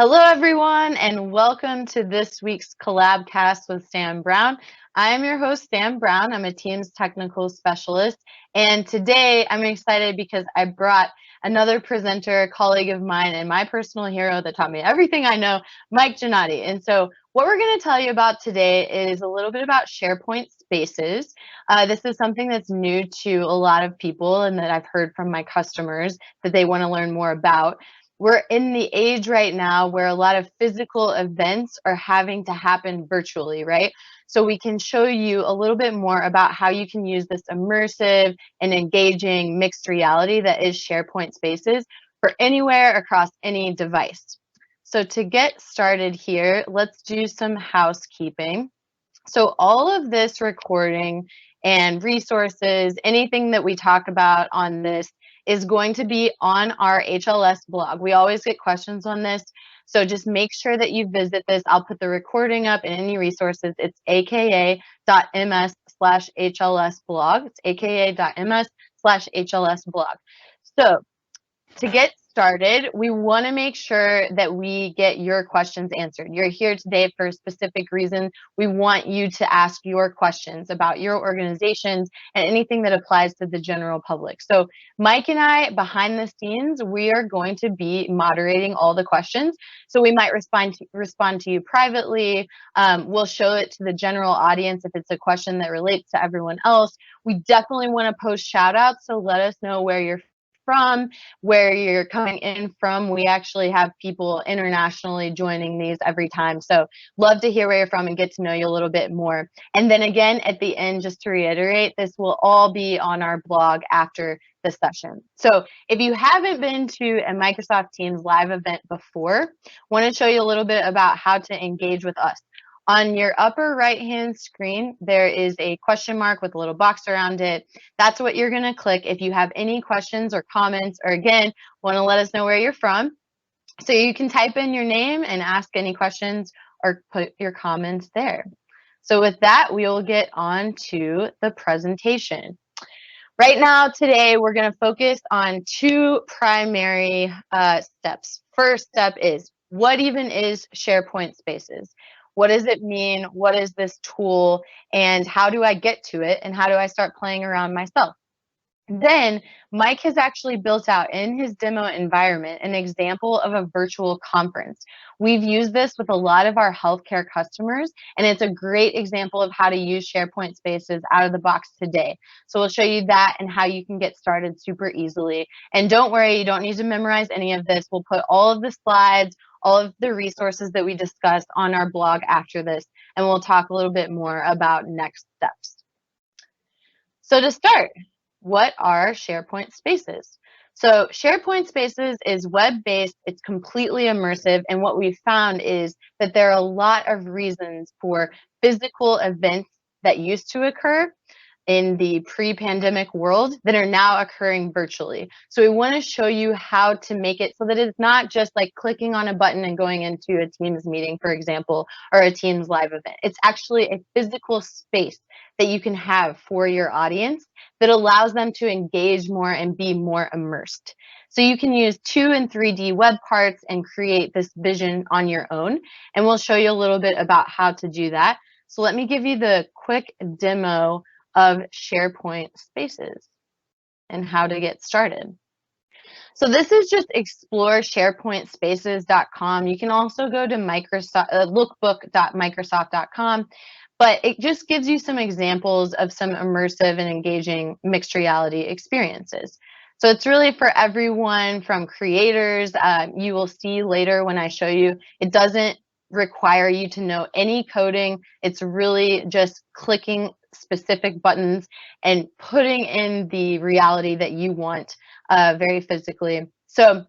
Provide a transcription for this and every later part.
Hello, everyone, and welcome to this week's Collabcast with Sam Brown. I am your host, Sam Brown. I'm a Teams technical specialist, and today I'm excited because I brought another presenter, a colleague of mine, and my personal hero that taught me everything I know, Mike Gannotti. And so what we're going to tell you about today is a little bit about SharePoint Spaces. This is something that's new to a lot of people and that I've heard from my customers that they want to learn more about. We're in the age right now where a lot of physical events are having to happen virtually, right? So we can show you a little bit more about how you can use this immersive and engaging mixed reality that is SharePoint Spaces for anywhere across any device. So to get started here, let's do some housekeeping. So all of this recording and resources, anything that we talk about on this is going to be on our HLS blog. We always get questions on this, so just make sure that you visit this. I'll put the recording up and any resources. It's aka.ms/HLS blog. It's aka.ms/HLS blog. So to get started, we want to make sure that we get your questions answered. You're here today for a specific reason. We want you to ask your questions about your organizations and anything that applies to the general public. So Mike and I, behind the scenes, we are going to be moderating all the questions. So we might respond to you privately. We'll show it to the general audience if it's a question that relates to everyone else. We definitely want to post shout outs, so let us know where you're from, where you're coming in from. We actually have people internationally joining these every time. So love to hear where you're from and get to know you a little bit more. And then again, at the end, just to reiterate, this will all be on our blog after the session. So if you haven't been to a Microsoft Teams live event before, want to show you a little bit about how to engage with us. On your upper right-hand screen, there is a question mark with a little box around it. That's what you're going to click if you have any questions or comments, or again, want to let us know where you're from. So you can type in your name and ask any questions or put your comments there. So with that, we will get on to the presentation. Right now, today, we're going to focus on two primary steps. First step is, what even is SharePoint Spaces? What does it mean? What is this tool? And how do I get to it? And how do I start playing around myself? Then Mike has actually built out in his demo environment an example of a virtual conference. We've used this with a lot of our healthcare customers, and it's a great example of how to use SharePoint Spaces out of the box today. So we'll show you that and how you can get started super easily. And don't worry, you don't need to memorize any of this. We'll put all of the slides, all of the resources that we discussed on our blog after this, and we'll talk a little bit more about next steps. So to start, what are SharePoint Spaces? So SharePoint Spaces is web-based, it's completely immersive, and what we've found is that there are a lot of reasons for physical events that used to occur in the pre-pandemic world that are now occurring virtually. So we want to show you how to make it so that it's not just like clicking on a button and going into a Teams meeting, for example, or a Teams live event. It's actually a physical space that you can have for your audience that allows them to engage more and be more immersed. So you can use 2 and 3D web parts and create this vision on your own. And we'll show you a little bit about how to do that. So let me give you the quick demo of SharePoint Spaces and how to get started. So this is just explore.sharepointspaces.com. You can also go to lookbook.microsoft.com, but it just gives you some examples of some immersive and engaging mixed reality experiences. So it's really for everyone from creators. You will see later when I show you, it doesn't require you to know any coding. It's really just clicking specific buttons and putting in the reality that you want very physically. So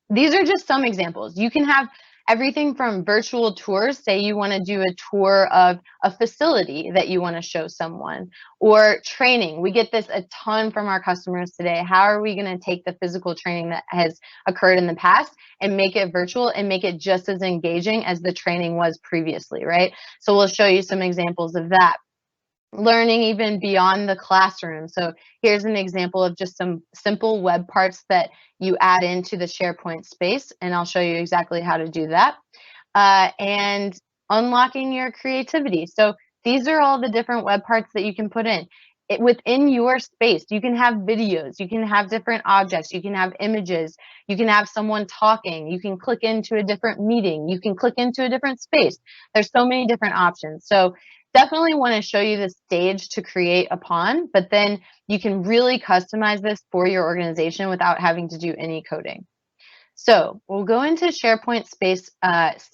these are just some examples. You can have everything from virtual tours. Say you want to do a tour of a facility that you want to show someone, or training. We get this a ton from our customers today. How are we going to take the physical training that has occurred in the past and make it virtual and make it just as engaging as the training was previously, right? So we'll show you some examples of that. learning even beyond the classroom. So here's an example of just some simple web parts that you add into the SharePoint space, and I'll show you exactly how to do that. And unlocking your creativity. So these are all the different web parts that you can put in. Within your space, you can have videos, you can have different objects, you can have images, you can have someone talking, you can click into a different meeting, you can click into a different space. There's so many different options. So definitely want to show you the stage to create upon, but then you can really customize this for your organization without having to do any coding. So we'll go into SharePoint Space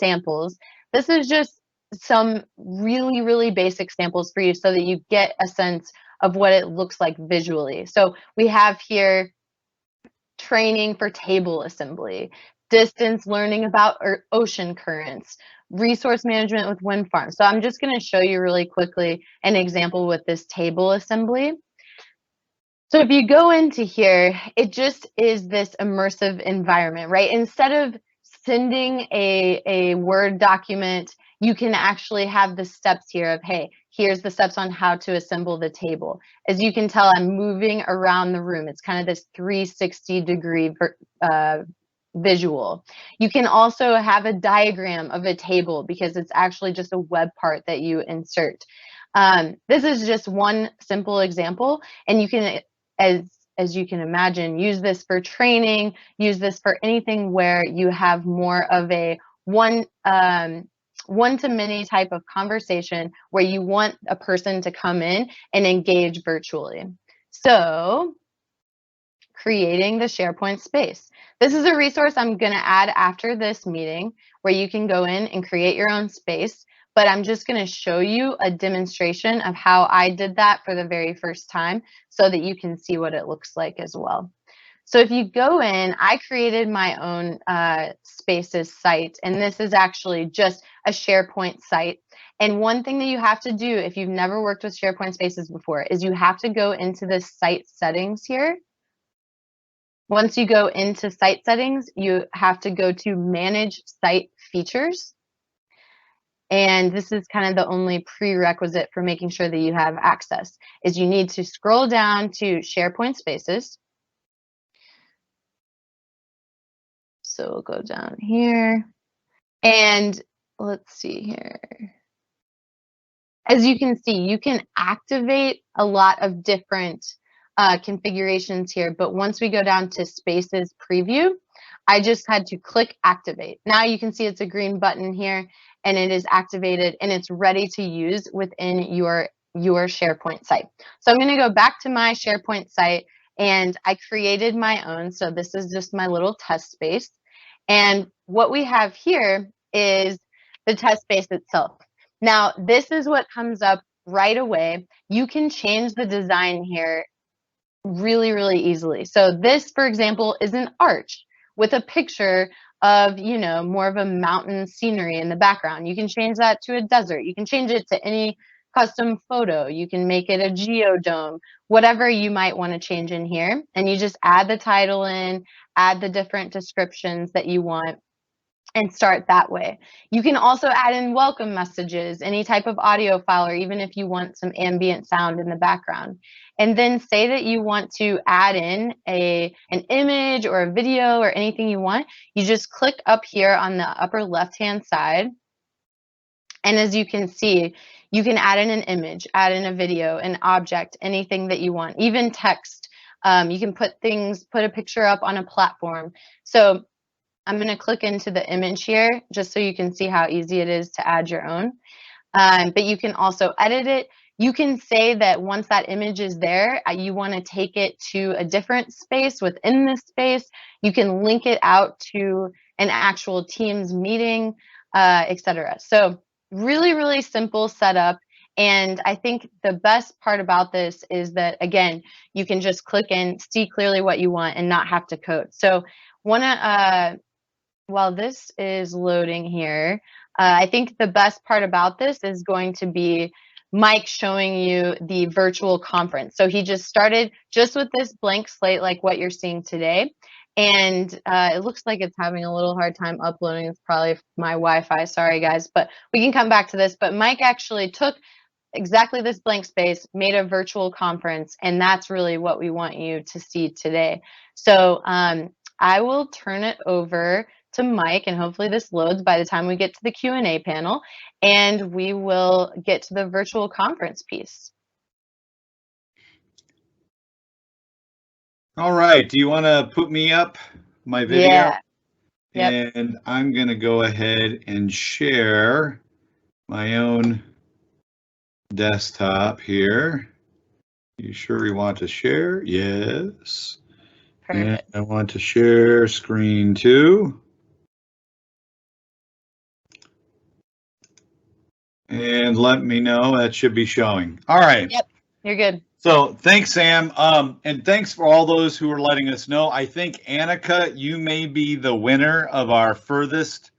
samples. This is just some really, really basic samples for you so that you get a sense of what it looks like visually. So we have here training for table assembly, distance learning about ocean currents, resource management with wind farms. So I'm just going to show you really quickly an example with this table assembly. So if you go into here, it just is this immersive environment, right? Instead of sending a Word document, you can actually have the steps here of, hey, here's the steps on how to assemble the table. As you can tell, I'm moving around the room. It's kind of this 360-degree visual. You can also have a diagram of a table because it's actually just a web part that you insert. This is just one simple example, and you can, as you can imagine, use this for training, use this for anything where you have more of a one-to-many type of conversation where you want a person to come in and engage virtually. So creating the SharePoint space. This is a resource I'm going to add after this meeting where you can go in and create your own space, but I'm just going to show you a demonstration of how I did that for the very first time so that you can see what it looks like as well. So if you go in, I created my own Spaces site, and this is actually just a SharePoint site. And one thing that you have to do if you've never worked with SharePoint Spaces before is you have to go into the site settings here. Once you go into site settings, you have to go to manage site features. And this is kind of the only prerequisite for making sure that you have access is you need to scroll down to SharePoint Spaces. So we'll go down here and let's see here. As you can see, you can activate a lot of different configurations here, but once we go down to Spaces Preview, I just had to click Activate. Now you can see it's a green button here, and it is activated, and it's ready to use within your SharePoint site. So I'm going to go back to my SharePoint site, and I created my own. So this is just my little test space. And what we have here is the test space itself. Now, this is what comes up right away. You can change the design here really, really easily. So this, for example, is an arch with a picture of, you know, more of a mountain scenery in the background. You can change that to a desert. You can change it to any custom photo. You can make it a geodome, whatever you might want to change in here. And you just add the title in, add the different descriptions that you want, and start that way. You can also add in welcome messages, any type of audio file, or even if you want some ambient sound in the background. And then say that you want to add in an image or a video or anything you want. You just click up here on the upper left-hand side. And as you can see, you can add in an image, add in a video, an object, anything that you want, even text. You can put a picture up on a platform. So I'm going to click into the image here just so you can see how easy it is to add your own. But you can also edit it. You can say that once that image is there, you want to take it to a different space within this space. You can link it out to an actual Teams meeting, etc. So really, really simple setup. And I think the best part about this is that, again, you can just click in, see clearly what you want, and not have to code. So while this is loading here, I think the best part about this is going to be Mike showing you the virtual conference. So he just started just with this blank slate like what you're seeing today. And it looks like it's having a little hard time uploading. It's probably my Wi-Fi, sorry guys, but we can come back to this. But Mike actually took exactly this blank space, made a virtual conference, and that's really what we want you to see today. So I will turn it over to Mike, and hopefully this loads by the time we get to the Q&A panel, and we will get to the virtual conference piece. All right, do you want to put me up, my video? Yeah. Yep. And I'm going to go ahead and share my own desktop here. You sure you want to share? Yes. Perfect. And I want to share screen too. And let me know, that should be showing. All right. Yep, you're good. So thanks, Sam. And thanks for all those who are letting us know. I think, Annika, you may be the winner of our furthest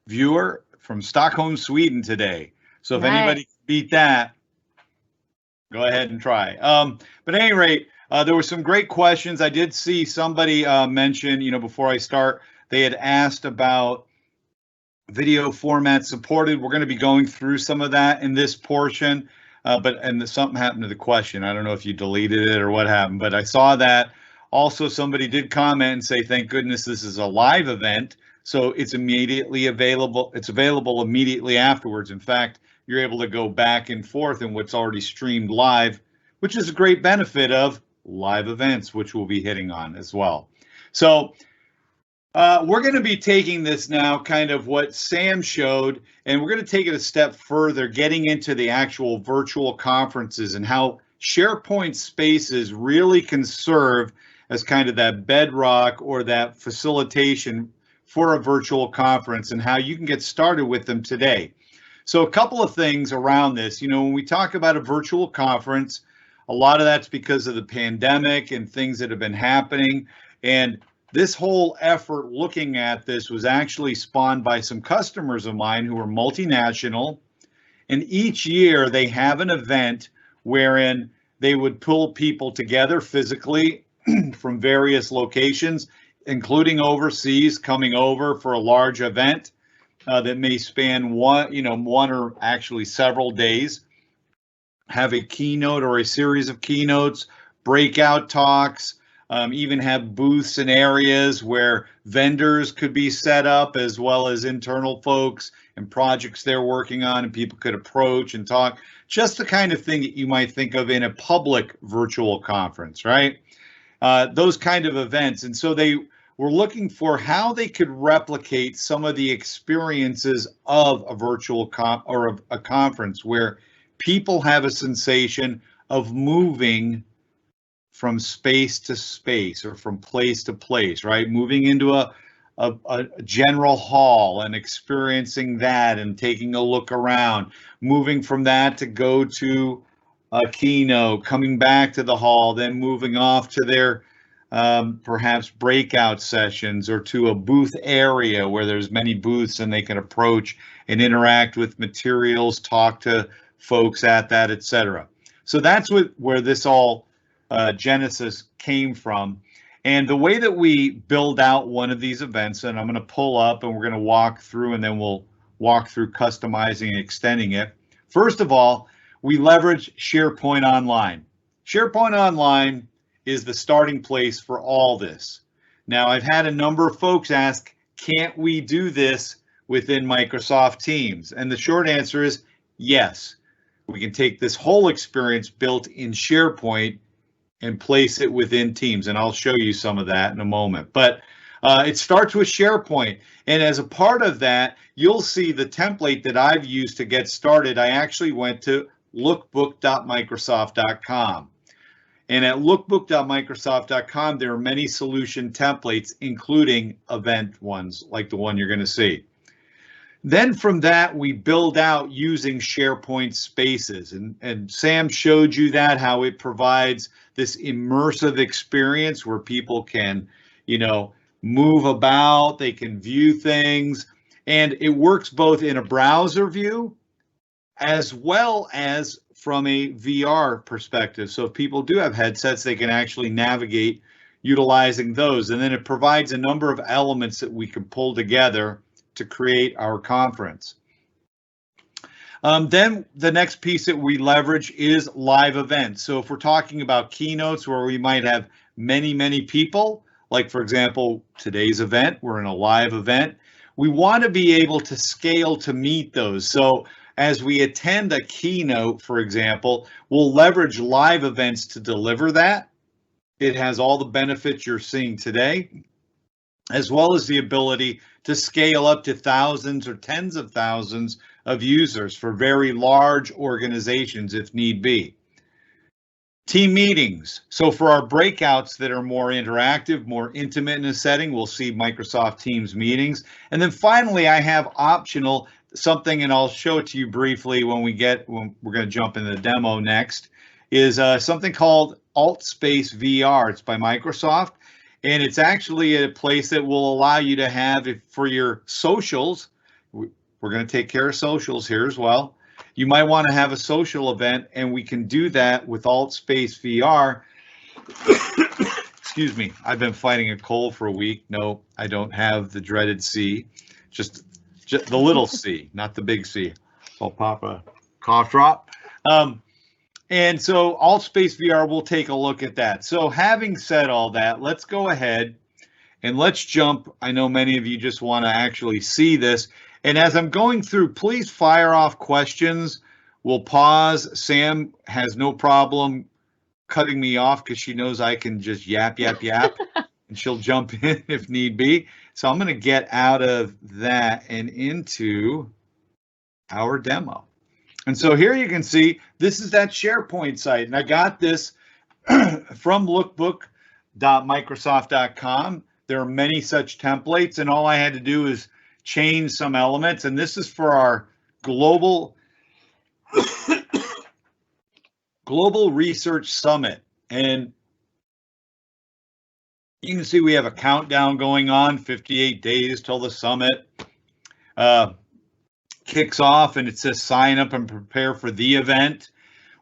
viewer from Stockholm, Sweden today. So if anybody beat that, go ahead and try. But at any rate, there were some great questions. I did see somebody mention, before I start, they had asked about video format supported. We're going to be going through some of that in this portion, but something happened to the question. I don't know if you deleted it or what happened, but I saw that. Also, somebody did comment and say, thank goodness this is a live event, so it's immediately available. It's available immediately afterwards. In fact, you're able to go back and forth in what's already streamed live, which is a great benefit of live events, which we'll be hitting on as well. So we're going to be taking this now, kind of what Sam showed, and we're going to take it a step further, getting into the actual virtual conferences and how SharePoint Spaces really can serve as kind of that bedrock or that facilitation for a virtual conference and how you can get started with them today. So a couple of things around this. When we talk about a virtual conference, a lot of that's because of the pandemic and things that have been happening. And this whole effort looking at this was actually spawned by some customers of mine who are multinational. And each year they have an event wherein they would pull people together physically from various locations, including overseas, coming over for a large event that may span one or actually several days, have a keynote or a series of keynotes, breakout talks, even have booths and areas where vendors could be set up, as well as internal folks and projects they're working on, and people could approach and talk. Just the kind of thing that you might think of in a public virtual conference, right? Those kind of events. And so they were looking for how they could replicate some of the experiences of a virtual or a conference where people have a sensation of moving from space to space or from place to place, right? Moving into a general hall and experiencing that and taking a look around, moving from that to go to a keynote, coming back to the hall, then moving off to their perhaps breakout sessions or to a booth area where there's many booths and they can approach and interact with materials, talk to folks at that, etc. So that's where this all genesis came from. And the way that we build out one of these events, and I'm going to pull up and we're going to walk through, and then we'll walk through customizing and extending it. First of all, we leverage SharePoint Online. SharePoint Online is the starting place for all this. Now, I've had a number of folks ask, can't we do this within Microsoft Teams? And the short answer is yes. We can take this whole experience built in SharePoint and place it within Teams, and I'll show you some of that in a moment. But it starts with SharePoint, and as a part of that, you'll see the template that I've used to get started. I actually went to lookbook.microsoft.com, and at lookbook.microsoft.com, there are many solution templates, including event ones like the one you're going to see. Then from that, we build out using SharePoint Spaces, and Sam showed you that, how it provides this immersive experience where people can, move about, they can view things, and it works both in a browser view as well as from a VR perspective. So if people do have headsets, they can actually navigate utilizing those, and then it provides a number of elements that we can pull together to create our conference. Then the next piece that we leverage is live events. So if we're talking about keynotes where we might have many, many people, like for example, today's event, we're in a live event, we want to be able to scale to meet those. So as we attend a keynote, for example, we'll leverage live events to deliver that. It has all the benefits you're seeing today, as well as the ability to scale up to thousands or tens of thousands of users for very large organizations if need be. Team meetings. So for our breakouts that are more interactive, more intimate in a setting, we'll see Microsoft Teams meetings. And then finally, I have optional something, and I'll show it to you briefly when we're going to jump into the demo next, is something called AltSpace VR. It's by Microsoft. And it's actually a place that will allow you to have, if for your socials, we're going to take care of socials here as well. You might want to have a social event, and we can do that with AltSpace VR. Excuse me, I've been fighting a cold for a week. No, I don't have the dreaded C, just the little C, not the big C. I'll pop a cough drop. And so AltSpace VR, we'll take a look at that. So having said all that, let's go ahead and let's jump. I know many of you just want to actually see this. And as I'm going through, please fire off questions. We'll pause. Sam has no problem cutting me off because she knows I can just yap, yap, yap, and she'll jump in if need be. So I'm going to get out of that and into our demo. And so here you can see, this is that SharePoint site. And I got this from lookbook.microsoft.com. There are many such templates, and all I had to do is change some elements. And this is for our global research summit. And you can see we have a countdown going on, 58 days till the summit kicks off, and it says sign up and prepare for the event.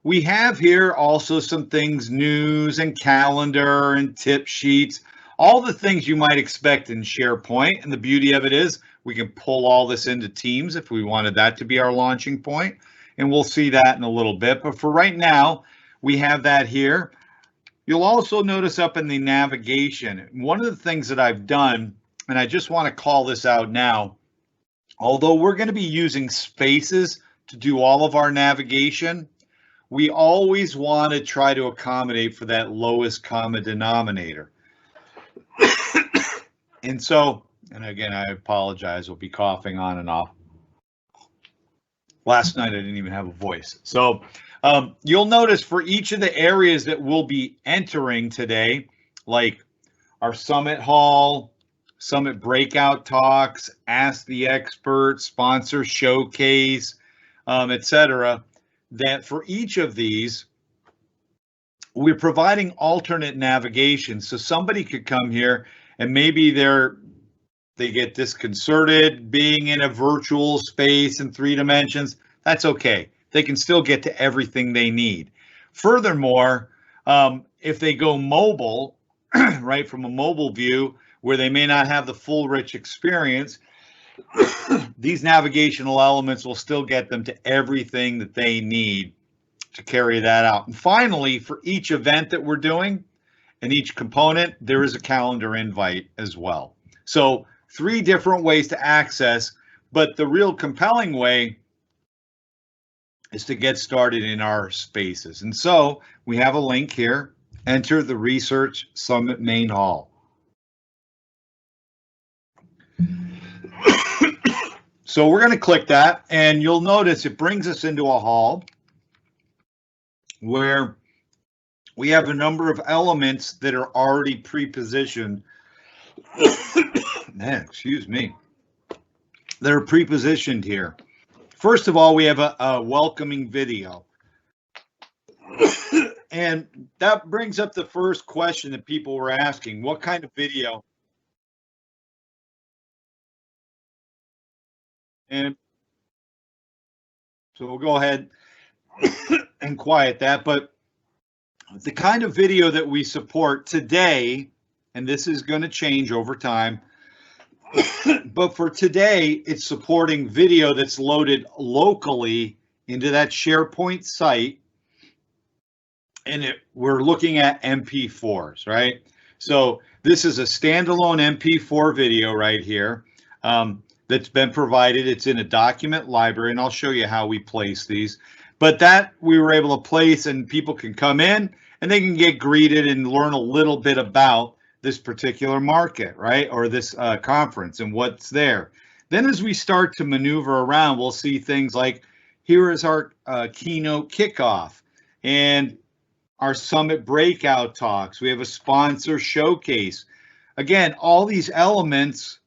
We have here also some things, news and calendar and tip sheets, all the things you might expect in SharePoint. And the beauty of it is we can pull all this into Teams if we wanted that to be our launching point. And we'll see that in a little bit. But for right now, we have that here. You'll also notice up in the navigation, one of the things that I've done, and I just want to call this out now, although we're going to be using Spaces to do all of our navigation, we always want to try to accommodate for that lowest common denominator. And so, and again, I apologize, we'll be coughing on and off. Last night I didn't even have a voice. So you'll notice for each of the areas that we'll be entering today, like our summit hall, summit breakout talks, ask the expert, sponsor showcase, etc., that for each of these, we're providing alternate navigation. So somebody could come here and maybe they get disconcerted being in a virtual space in 3 dimensions. That's okay. They can still get to everything they need. Furthermore, if they go mobile, right, from a mobile view, where they may not have the full rich experience, these navigational elements will still get them to everything that they need to carry that out. And finally, for each event that we're doing and each component, there is a calendar invite as well. So 3 different ways to access, but the real compelling way is to get started in our spaces. And so we have a link here, enter the Research Summit main hall. So we're going to click that, and you'll notice it brings us into a hall where we have a number of elements that are already pre-positioned. Man, excuse me. That are pre-positioned here. First of all, we have a welcoming video. And that brings up the first question that people were asking. What kind of video? And so we'll go ahead and quiet that. But the kind of video that we support today, and this is going to change over time, but for today, it's supporting video that's loaded locally into that SharePoint site, and we're looking at MP4s, right? So this is a standalone MP4 video right here that's been provided. It's in a document library, and I'll show you how we place these. But that we were able to place, and people can come in and they can get greeted and learn a little bit about this particular market, right? Or this conference and what's there. Then as we start to maneuver around, we'll see things like, here is our keynote kickoff and our summit breakout talks. We have a sponsor showcase. Again, all these elements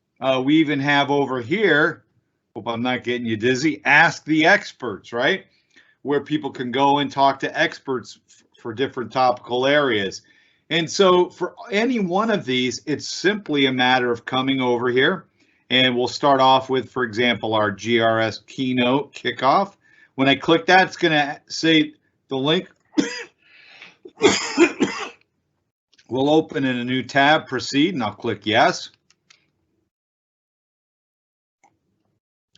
we even have over here. Hope I'm not getting you dizzy. Ask the experts, right? Where people can go and talk to experts for different topical areas. And so for any one of these, it's simply a matter of coming over here. And we'll start off with, for example, our GRS keynote kickoff. When I click that, it's going to say the link will open in a new tab, proceed, and I'll click yes.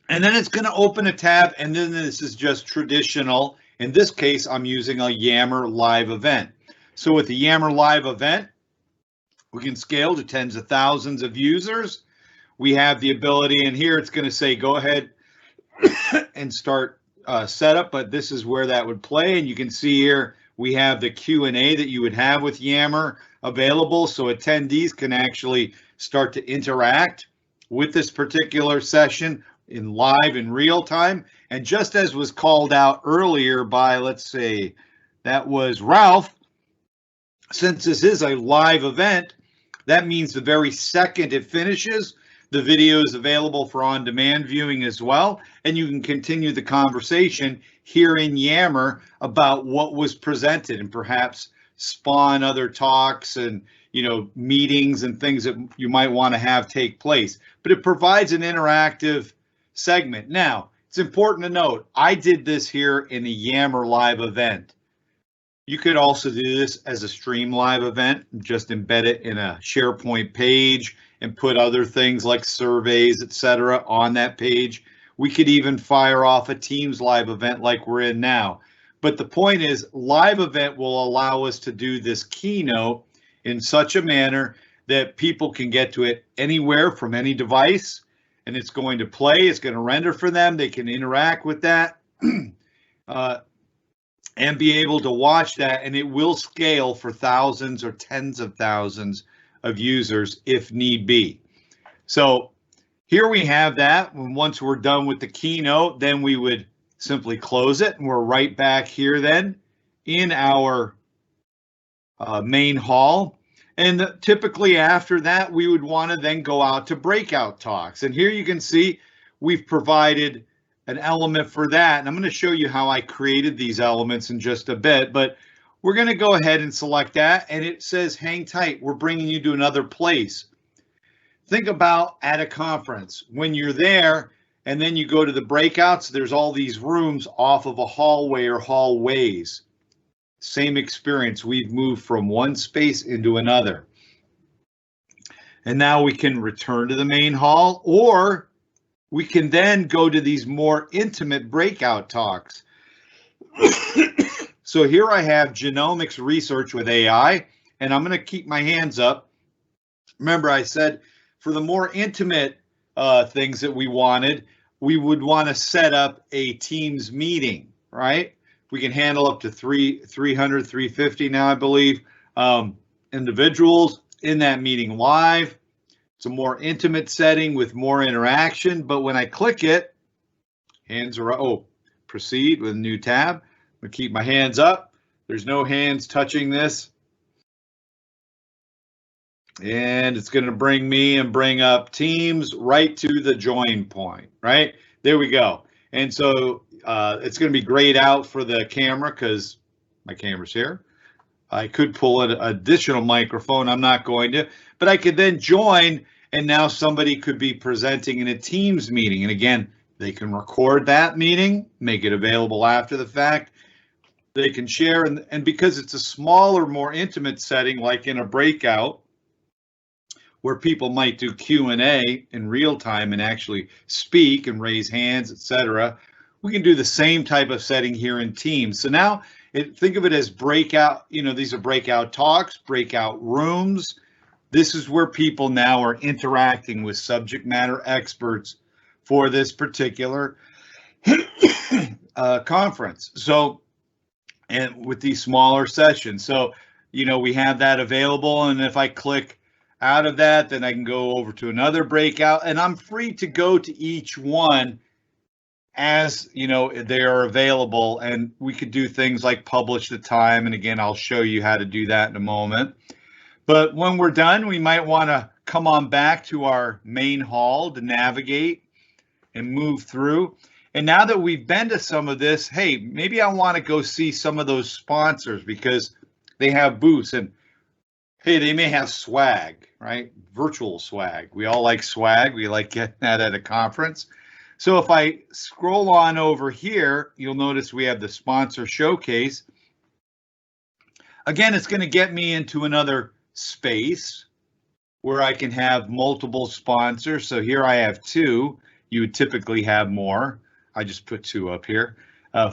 And then it's going to open a tab, and then this is just traditional. In this case, I'm using a Yammer live event. So with the Yammer live event, we can scale to tens of thousands of users. We have the ability, and here it's going to say go ahead and start setup, but this is where that would play. And you can see here we have the Q&A that you would have with Yammer available, so attendees can actually start to interact with this particular session in live in real time. And just as was called out earlier by, let's say, that was Ralph, since this is a live event, that means the very second it finishes, the video is available for on-demand viewing as well, and you can continue the conversation here in Yammer about what was presented and perhaps spawn other talks and meetings and things that you might want to have take place. But it provides an interactive segment. Now, it's important to note, I did this here in a Yammer live event. You could also do this as a stream live event, just embed it in a SharePoint page and put other things like surveys, etc. on that page. We could even fire off a Teams live event like we're in now. But the point is, live event will allow us to do this keynote in such a manner that people can get to it anywhere from any device, and it's going to play, it's going to render for them, they can interact with that and be able to watch that, and it will scale for thousands or tens of thousands of users if need be. So here we have that. Once we're done with the keynote, then we would simply close it, and we're right back here then in our main hall. And typically after that, we would want to then go out to breakout talks. And here you can see we've provided an element for that. And I'm going to show you how I created these elements in just a bit, but we're going to go ahead and select that. And it says, hang tight, we're bringing you to another place. Think about at a conference when you're there and then you go to the breakouts, there's all these rooms off of a hallway or hallways. Same experience. We've moved from one space into another. And now we can return to the main hall, or we can then go to these more intimate breakout talks. So here I have genomics research with AI, and I'm going to keep my hands up. Remember, I said for the more intimate things that we wanted, we would want to set up a Teams meeting, right? We can handle up to 300, 350 now, I believe, individuals in that meeting live. It's a more intimate setting with more interaction, but when I click it, hands are, proceed with a new tab. I'm gonna keep my hands up. There's no hands touching this. And it's gonna bring me and bring up Teams right to the join point, right? There we go. And so it's gonna be grayed out for the camera because my camera's here. I could pull an additional microphone, I'm not going to, but I could then join, and now somebody could be presenting in a Teams meeting. And again, they can record that meeting, make it available after the fact. They can share, and because it's a smaller, more intimate setting, like in a breakout, where people might do Q&A in real time and actually speak and raise hands, etc., We can do the same type of setting here in Teams. So now think of it as breakout, these are breakout talks, breakout rooms. This is where people now are interacting with subject matter experts for this particular conference. So, and with these smaller sessions. So, we have that available. And if I click out of that, then I can go over to another breakout, and I'm free to go to each one as they are available. And we could do things like publish the time. And again, I'll show you how to do that in a moment. But when we're done, we might want to come on back to our main hall to navigate and move through. And now that we've been to some of this, hey, maybe I want to go see some of those sponsors because they have booths, and hey, they may have swag, right? Virtual swag. We all like swag. We like getting that at a conference. So if I scroll on over here, you'll notice we have the sponsor showcase. Again, it's going to get me into another space where I can have multiple sponsors. So here I have 2. You would typically have more. I just put 2 up here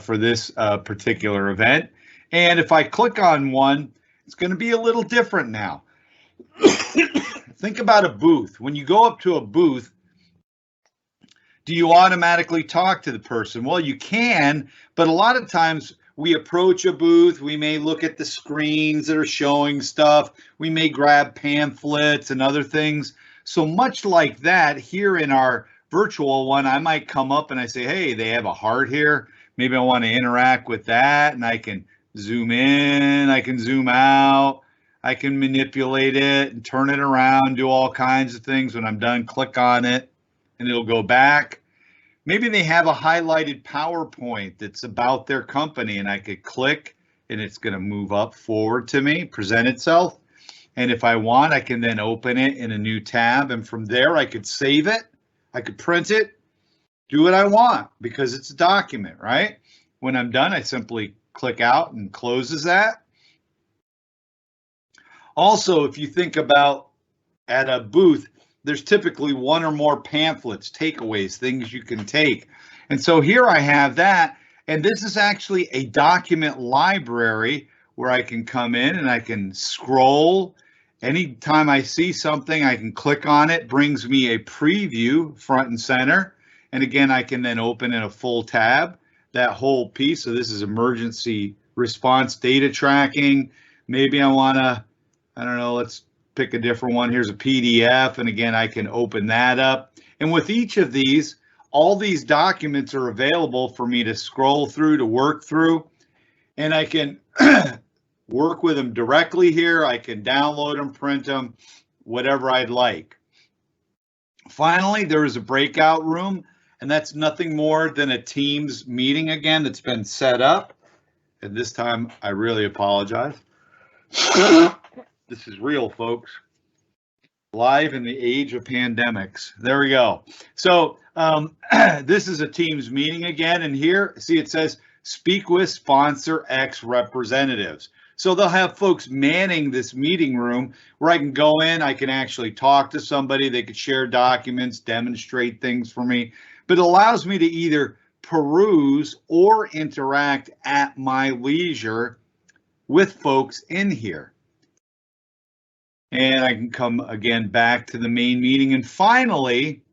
for this particular event. And if I click on one, it's going to be a little different now. Think about a booth. When you go up to a booth, do you automatically talk to the person? Well, you can, but a lot of times we approach a booth, we may look at the screens that are showing stuff, we may grab pamphlets and other things. So much like that, here in our virtual one, I might come up and I say, hey, they have a heart here. Maybe I want to interact with that, and I can zoom in, I can zoom out, I can manipulate it and turn it around, do all kinds of things. When I'm done, click on it and it'll go back. Maybe they have a highlighted PowerPoint that's about their company, and I could click and it's going to move up forward to me, present itself. And if I want, I can then open it in a new tab, and from there I could save it, I could print it, do what I want because it's a document, right? When I'm done, I simply click out and closes that. Also, if you think about at a booth, there's typically 1 or more pamphlets, takeaways, things you can take. And so here I have that, and this is actually a document library where I can come in and I can scroll. Anytime I see something, I can click on it, brings me a preview front and center. And again, I can then open in a full tab, that whole piece. So this is emergency response data tracking. Maybe I want to, I don't know, let's pick a different one. Here's a PDF, and again, I can open that up. And with each of these, all these documents are available for me to scroll through, to work through, and I can work with them directly here. I can download them, print them, whatever I'd like. Finally, there is a breakout room, and that's nothing more than a Teams meeting again that's been set up. And this time, I really apologize. This is real, folks. Live in the age of pandemics. There we go. So this is a Teams meeting again, and here, see, it says speak with sponsor X representatives. So they'll have folks manning this meeting room where I can go in, I can actually talk to somebody, they could share documents, demonstrate things for me, but it allows me to either peruse or interact at my leisure with folks in here. And I can come again back to the main meeting. And finally,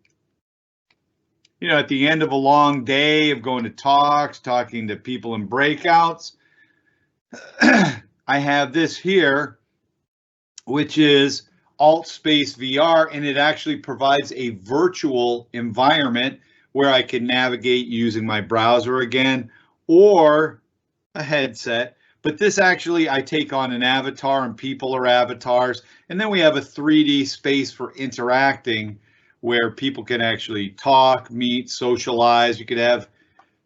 at the end of a long day of going to talks, talking to people in breakouts, I have this here, which is Alt Space VR, and it actually provides a virtual environment where I can navigate using my browser again or a headset. But this actually, I take on an avatar and people are avatars. And then we have a 3D space for interacting where people can actually talk, meet, socialize. You could have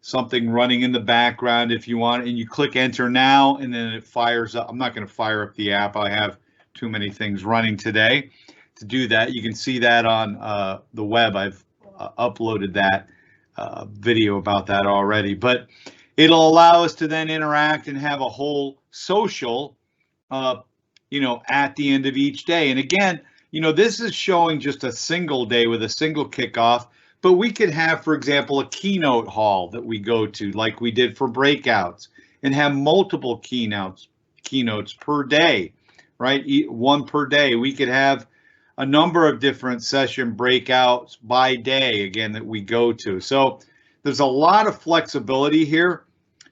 something running in the background if you want, and you click enter now, and then it fires up. I'm not going to fire up the app. I have too many things running today to do that. You can see that on the web. I've uploaded that video about that already, but it'll allow us to then interact and have a whole social, at the end of each day. And again, this is showing just a single day with a single kickoff, but we could have, for example, a keynote hall that we go to like we did for breakouts and have multiple keynotes per day, right? One per day. We could have a number of different session breakouts by day, again, that we go to. So there's a lot of flexibility here.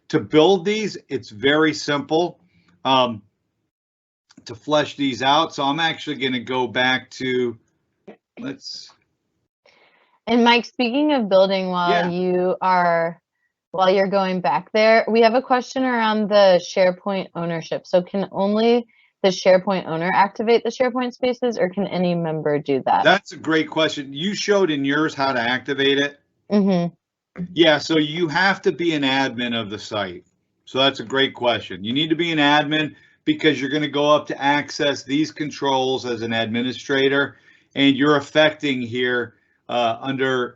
To build these, it's very simple to flesh these out. So I'm actually going to go back to, And Mike, speaking of building while you're going back there, we have a question around the SharePoint ownership. So can only the SharePoint owner activate the SharePoint Spaces, or can any member do that? That's a great question. You showed in yours how to activate it. Mm-hmm. Yeah, so you have to be an admin of the site. So that's a great question. You need to be an admin because you're going to go up to access these controls as an administrator, and you're affecting here under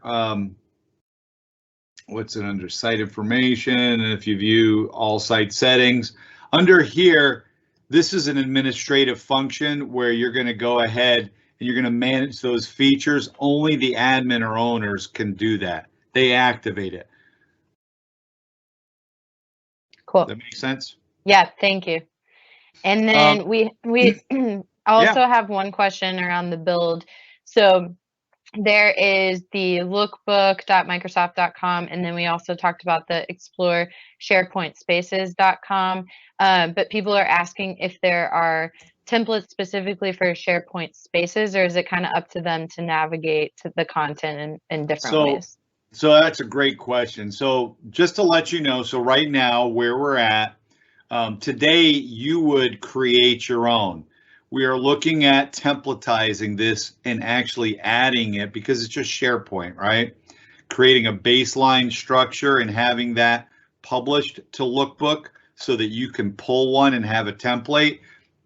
what's it under site information, and if you view all site settings under here, this is an administrative function where you're going to go ahead and you're going to manage those features. Only the admin or owners can do that. They activate it. Cool. That makes sense? Yeah, thank you. And then we also have one question around the build. So there is the lookbook.microsoft.com, and then we also talked about the explore SharePoint Spaces.com. But people are asking if there are templates specifically for SharePoint Spaces, or is it kind of up to them to navigate to the content in different ways? So that's a great question. So just to let you know, so right now where we're at, today you would create your own. We are looking at templatizing this and actually adding it because it's just SharePoint, right? Creating a baseline structure and having that published to Lookbook so that you can pull one and have a template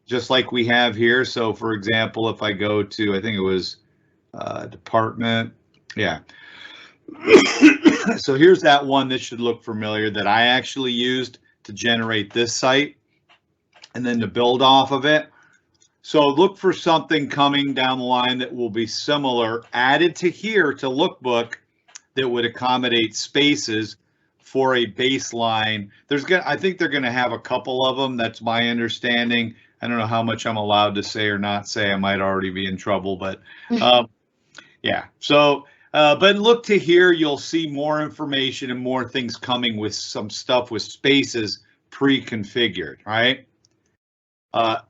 just like we have here. So for example, if I go to, I think it was department, yeah. So here's that one that should look familiar that I actually used to generate this site and then to build off of it. So look for something coming down the line that will be similar, added to here to Lookbook, that would accommodate spaces for a baseline. I think they're gonna have a couple of them. That's my understanding. I don't know how much I'm allowed to say or not say. I might already be in trouble, but yeah. So, but look to here, you'll see more information and more things coming with some stuff with spaces pre-configured, right?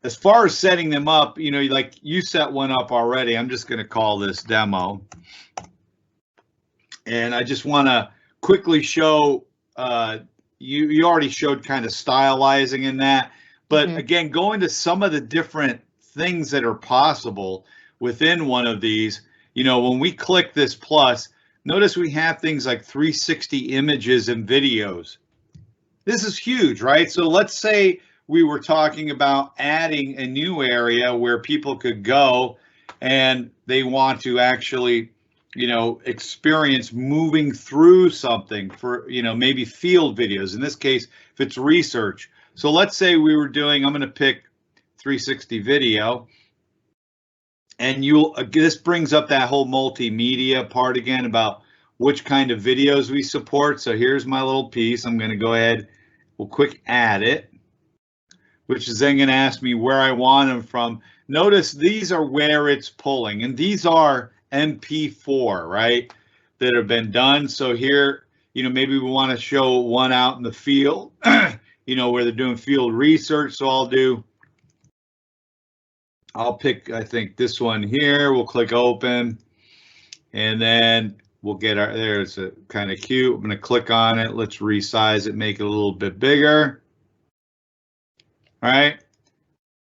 As far as setting them up, you know, like you set one up already. I'm just going to call this demo. And I just want to quickly show, you already showed kind of stylizing in that. But again, going to some of the different things that are possible within one of these, you know, when we click this plus, notice we have things like 360 images and videos. This is huge, right? So let's say we were talking about adding a new area where people could go and they want to actually, you know, experience moving through something for, you know, maybe field videos. In this case, if it's research. So let's say we were doing, I'm going to pick 360 video. And this brings up that whole multimedia part again about which kind of videos we support. So here's my little piece. I'm going to go ahead, we'll quick add it, which is then going to ask me where I want them from. Notice these are where it's pulling, and these are MP4, right, that have been done. So here, you know, maybe we want to show one out in the field, you know, where they're doing field research. So I'll pick, I think this one here. We'll click open, and then we'll get there's a kind of cute. I'm going to click on it. Let's resize it, make it a little bit bigger. All right,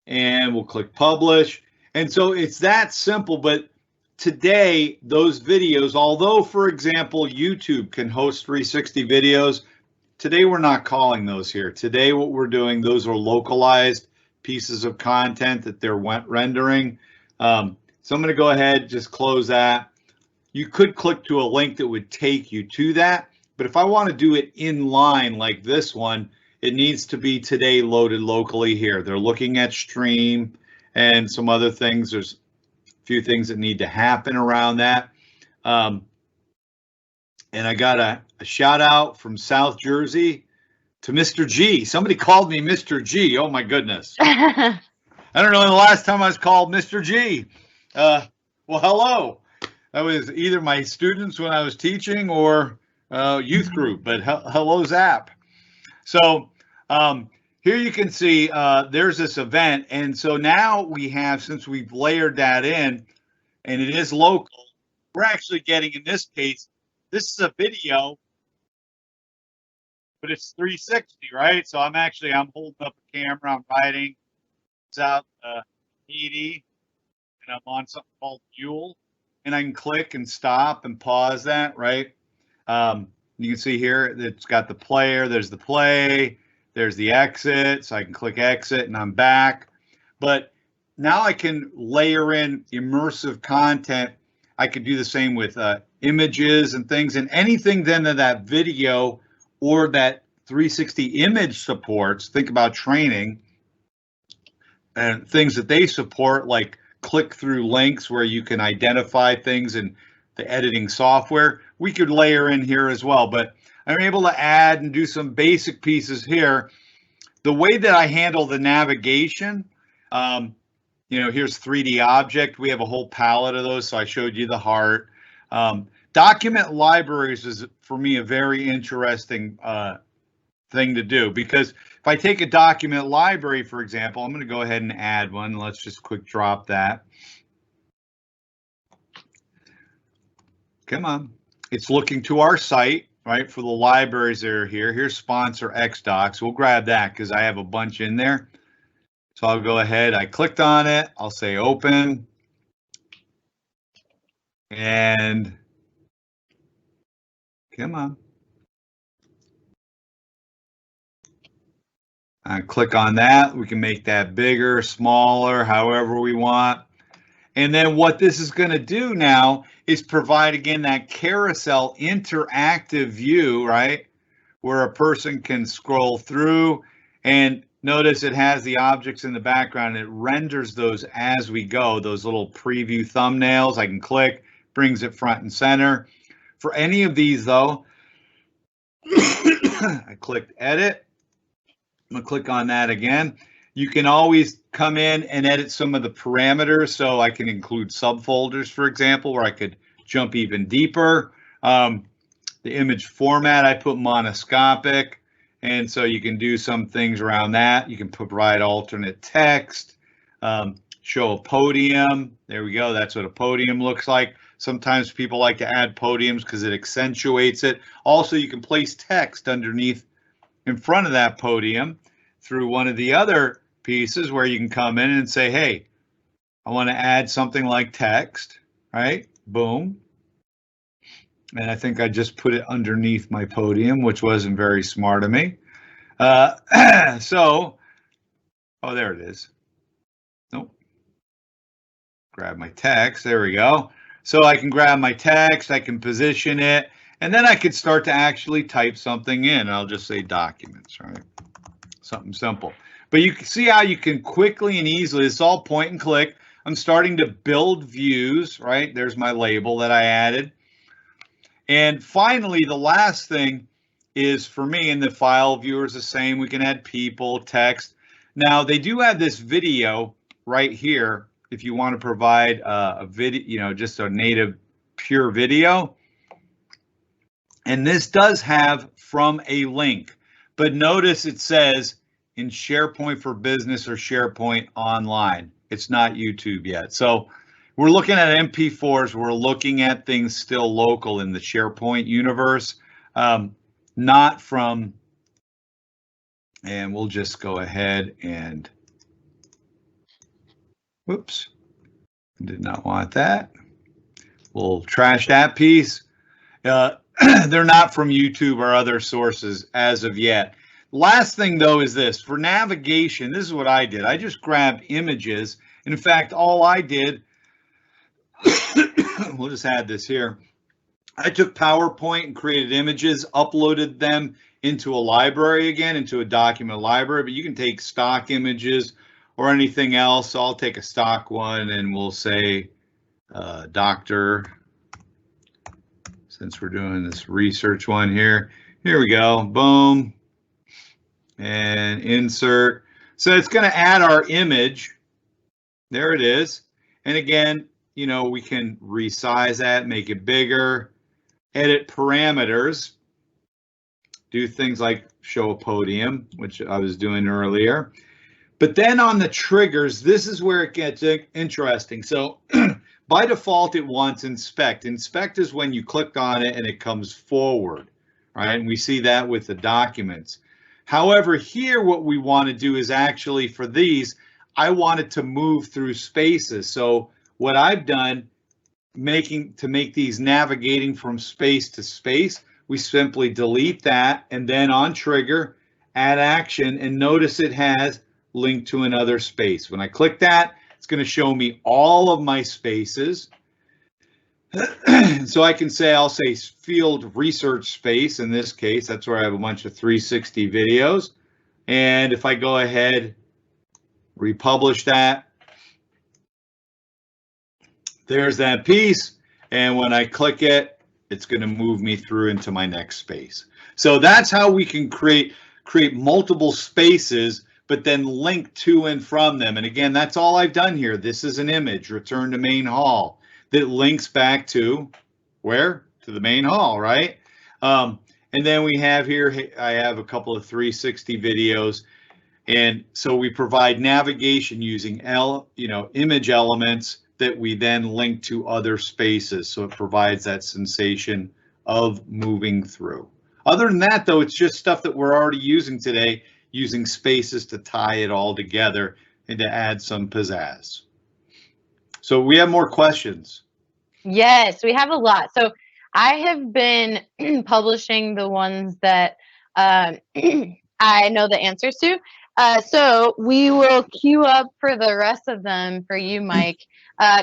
and we'll click publish. And so it's that simple, but today those videos, although for example YouTube can host 360 videos, today we're not calling those here. Today what we're doing, those are localized pieces of content that they're rendering. So I'm going to go ahead, just close that. You could click to a link that would take you to that, but if I want to do it in line like this one, it needs to be today loaded locally here. They're looking at stream and some other things. There's a few things that need to happen around that. And I got a shout out from South Jersey to Mr. G. Somebody called me Mr. G. Oh my goodness. I don't know the last time I was called Mr. G. Well, hello. That was either my students when I was teaching or youth group, but hello, Zap. So here you can see there's this event. And so now we have, since we've layered that in and it is local, we're actually getting, in this case, this is a video, but it's 360, right? So I'm holding up a camera, I'm writing, it's out 80, and I'm on something called Mule, and I can click and stop and pause that, right? You can see here, it's got the player, there's the play, there's the exit, so I can click exit and I'm back. But now I can layer in immersive content. I could do the same with images and things, and anything then that video or that 360 image supports. Think about training and things that they support, like click-through links where you can identify things in the editing software. We could layer in here as well, but I'm able to add and do some basic pieces here. The way that I handle the navigation, here's 3D object. We have a whole palette of those, so I showed you the heart. Document libraries is, for me, a very interesting thing to do, because if I take a document library, for example, I'm going to go ahead and add one. Let's just quick drop that. Come on. It's looking to our site, right, for the libraries that are here. Here's sponsor XDocs. We'll grab that because I have a bunch in there. So I'll go ahead. I clicked on it. I'll say open. And come on. I click on that. We can make that bigger, smaller, however we want. And then what this is going to do now is provide, again, that carousel interactive view, right? Where a person can scroll through, and notice it has the objects in the background. It renders those as we go, those little preview thumbnails. I can click, brings it front and center. For any of these, though, I clicked edit. I'm going to click on that again. You can always come in and edit some of the parameters. So I can include subfolders, for example, where I could jump even deeper. The image format, I put monoscopic. And so you can do some things around that. You can provide alternate text, show a podium. There we go. That's what a podium looks like. Sometimes people like to add podiums because it accentuates it. Also, you can place text underneath in front of that podium through one of the other pieces where you can come in and say, hey, I want to add something like text, right? Boom. And I think I just put it underneath my podium, which wasn't very smart of me. Oh, there it is. Nope. Grab my text. There we go. So I can grab my text, I can position it, and then I could start to actually type something in. I'll just say documents, right? Something simple. But you can see how you can quickly and easily, it's all point and click. I'm starting to build views, right? There's my label that I added. And finally, the last thing is, for me, in the file viewer is the same. We can add people, text. Now, they do have this video right here if you want to provide a video, just a native pure video. And this does have from a link, but notice it says in SharePoint for Business or SharePoint Online. It's not YouTube yet. So we're looking at MP4s. We're looking at things still local in the SharePoint universe, not from, and we'll just go ahead and, whoops, did not want that. We'll trash that piece. They're not from YouTube or other sources as of yet. Last thing, though, is this. For navigation, this is what I did. I just grabbed images. In fact, all I did, we'll just add this here. I took PowerPoint and created images, uploaded them into a library again, into a document library, but you can take stock images or anything else. So I'll take a stock one and we'll say Dr. since we're doing this research one here. Here we go, boom, and insert. So it's going to add our image. There it is. And again, you know, we can resize that, make it bigger, edit parameters, do things like show a podium, which I was doing earlier. But then on the triggers, this is where it gets interesting. So by default, it wants inspect. Inspect is when you click on it and it comes forward, right? And we see that with the documents. However, here what we want to do is actually for these, I want it to move through spaces. So what I've done, to make these navigating from space to space, we simply delete that and then on trigger, add action, and notice it has linked to another space. When I click that, it's going to show me all of my spaces. So I can say, I'll say field research space in this case. That's where I have a bunch of 360 videos. And if I go ahead, republish that, there's that piece. And when I click it, it's going to move me through into my next space. So that's how we can create multiple spaces, but then link to and from them. And again, that's all I've done here. This is an image, return to main hall, that links back to where? To the main hall, right? And then we have here, I have a couple of 360 videos. And so we provide navigation using image elements that we then link to other spaces. So it provides that sensation of moving through. Other than that, though, it's just stuff that we're already using today, using spaces to tie it all together and to add some pizzazz. So we have more questions. Yes, we have a lot. So I have been publishing the ones that I know the answers to. So we will queue up for the rest of them for you, Mike.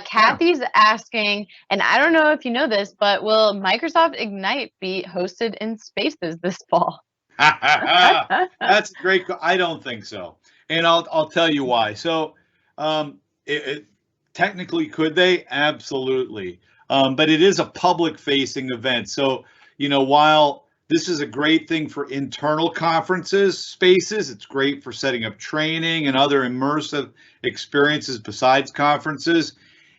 Kathy's asking, and I don't know if you know this, but will Microsoft Ignite be hosted in Spaces this fall? That's great. I don't think so. And I'll tell you why. So technically, could they? Absolutely. But it is a public facing event. So, you know, while this is a great thing for internal conferences, Spaces, it's great for setting up training and other immersive experiences besides conferences.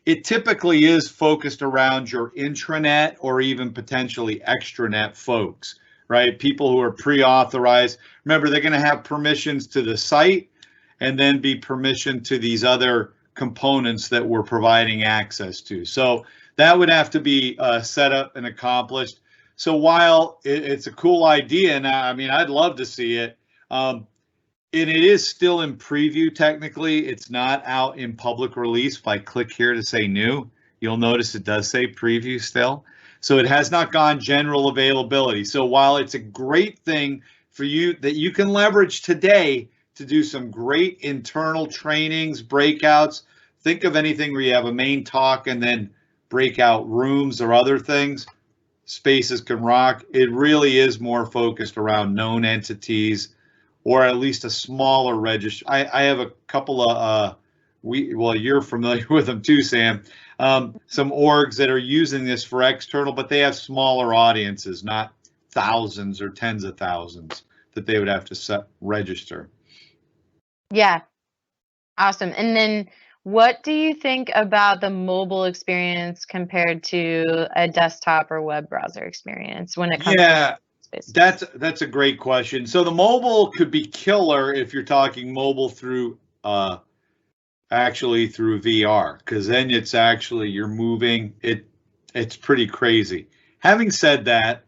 It typically is focused around your intranet or even potentially extranet folks, right? People who are pre-authorized. Remember, they're going to have permissions to the site and then be permission to these other components that we're providing access to. So that would have to be set up and accomplished. So while it's a cool idea, and I mean, I'd love to see it, and it is still in preview technically. It's not out in public release. If I click here to say new, you'll notice it does say preview still. So it has not gone general availability. So while it's a great thing for you that you can leverage today to do some great internal trainings, breakouts, think of anything where you have a main talk and then breakout rooms or other things, Spaces can rock. It really is more focused around known entities or at least a smaller register. I have a couple of, well, you're familiar with them too, Sam. Some orgs that are using this for external, but they have smaller audiences, not thousands or tens of thousands that they would have to register. Yeah, awesome. And then what do you think about the mobile experience compared to a desktop or web browser experience when it comes to Spaces? That's a great question. So the mobile could be killer if you're talking mobile through actually through VR, because then it's actually you're moving. It's pretty crazy. Having said that,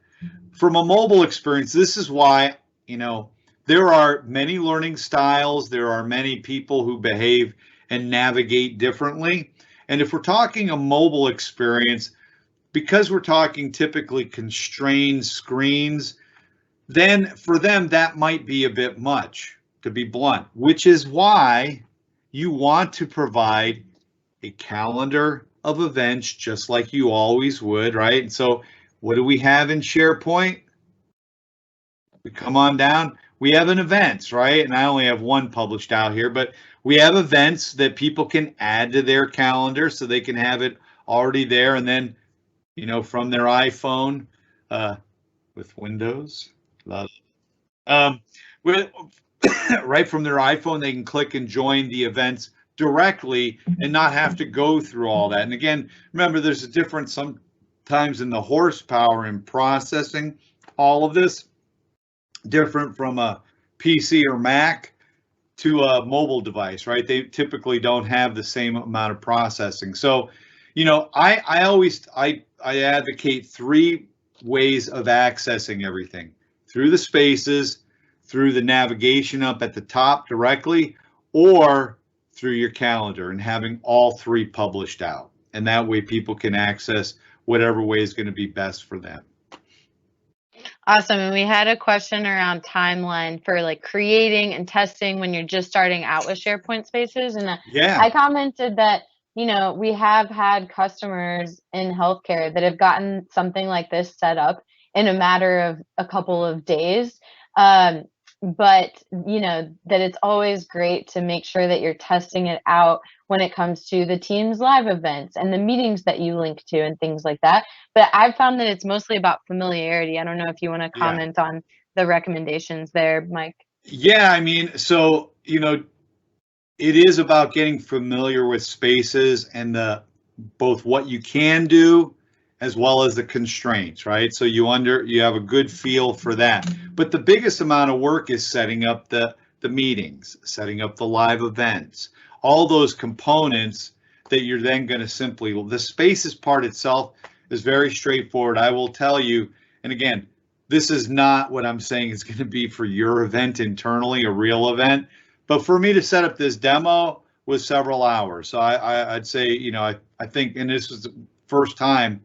from a mobile experience, this is why, you know, there are many learning styles. There are many people who behave and navigate differently. And if we're talking a mobile experience, because we're talking typically constrained screens, then for them that might be a bit much, to be blunt, which is why you want to provide a calendar of events just like you always would, right? And so what do we have in SharePoint? We come on down, we have an events, right? And I only have one published out here, but we have events that people can add to their calendar so they can have it already there. And then, you know, from their iPhone, with Windows. Um, with right from their iPhone, they can click and join the events directly and not have to go through all that. And again, remember, there's a difference sometimes in the horsepower in processing all of this, different from a PC or Mac to a mobile device, right? They typically don't have the same amount of processing. So, I advocate three ways of accessing everything: through the spaces, through the navigation up at the top directly, or through your calendar, and having all three published out. And that way people can access whatever way is going to be best for them. Awesome. And we had a question around timeline for like creating and testing when you're just starting out with SharePoint Spaces. And I commented that, we have had customers in healthcare that have gotten something like this set up in a matter of a couple of days. But, that it's always great to make sure that you're testing it out when it comes to the Teams live events and the meetings that you link to and things like that. But I've found that it's mostly about familiarity. I don't know if you want to comment on the recommendations there, Mike. Yeah, I mean, so, it is about getting familiar with Spaces and both what you can do as well as the constraints, right? So you have a good feel for that. But the biggest amount of work is setting up the meetings, setting up the live events, all those components that you're then going to the Spaces part itself is very straightforward. I will tell you, and again, this is not what I'm saying is going to be for your event internally, a real event, but for me to set up this demo was several hours. So I'd say, I think, and this was the first time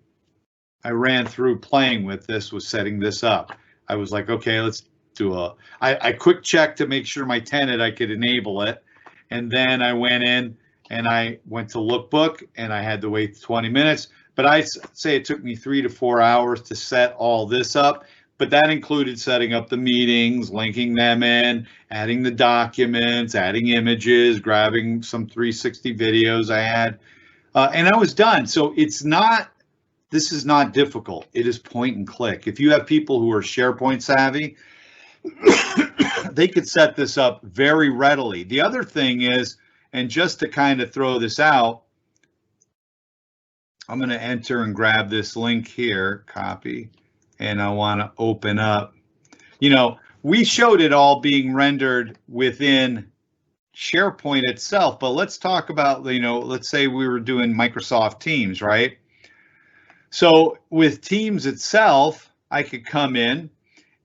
I ran through playing with this, was setting this up. I was like, okay, let's do I quick checked to make sure my tenant, I could enable it. And then I went in and I went to Lookbook and I had to wait 20 minutes. But I say it took me 3 to 4 hours to set all this up. But that included setting up the meetings, linking them in, adding the documents, adding images, grabbing some 360 videos I had, and I was done. So this is not difficult. It is point and click. If you have people who are SharePoint savvy, they could set this up very readily. The other thing is, and just to kind of throw this out, I'm going to enter and grab this link here, copy, and I want to open up. We showed it all being rendered within SharePoint itself, but let's talk about, let's say we were doing Microsoft Teams, right? So with Teams itself, I could come in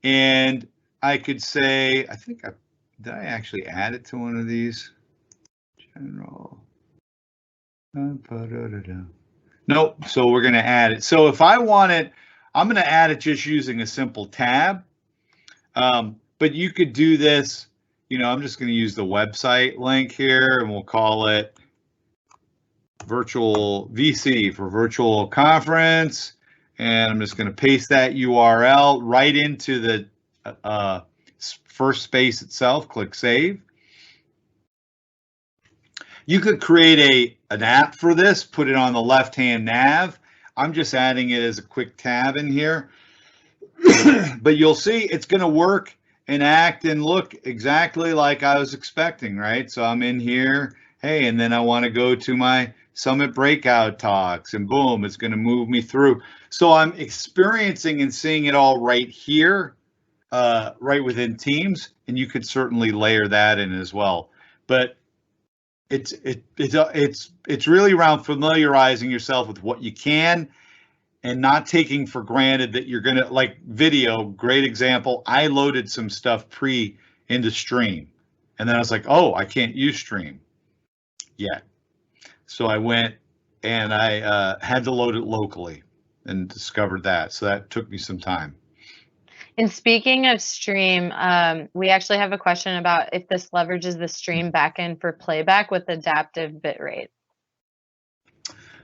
and I could say, did I actually add it to one of these? General. Nope. So we're going to add it. So if I want it, I'm going to add it just using a simple tab. But you could do this, I'm just going to use the website link here and we'll call it virtual VC for virtual conference. And I'm just going to paste that URL right into the first space itself. Click save. You could create an app for this, put it on the left-hand nav. I'm just adding it as a quick tab in here. But you'll see it's going to work and act and look exactly like I was expecting, right? So I'm in here, hey, and then I want to go to my Summit breakout talks, and boom, it's going to move me through. So I'm experiencing and seeing it all right here, right within Teams, and you could certainly layer that in as well. But it's really around familiarizing yourself with what you can and not taking for granted that you're gonna, like video, great example. I loaded some stuff into Stream, and then I was like, oh, I can't use Stream yet. So I went and I had to load it locally and discovered that. So that took me some time. And speaking of Stream, we actually have a question about if this leverages the Stream backend for playback with adaptive bitrate.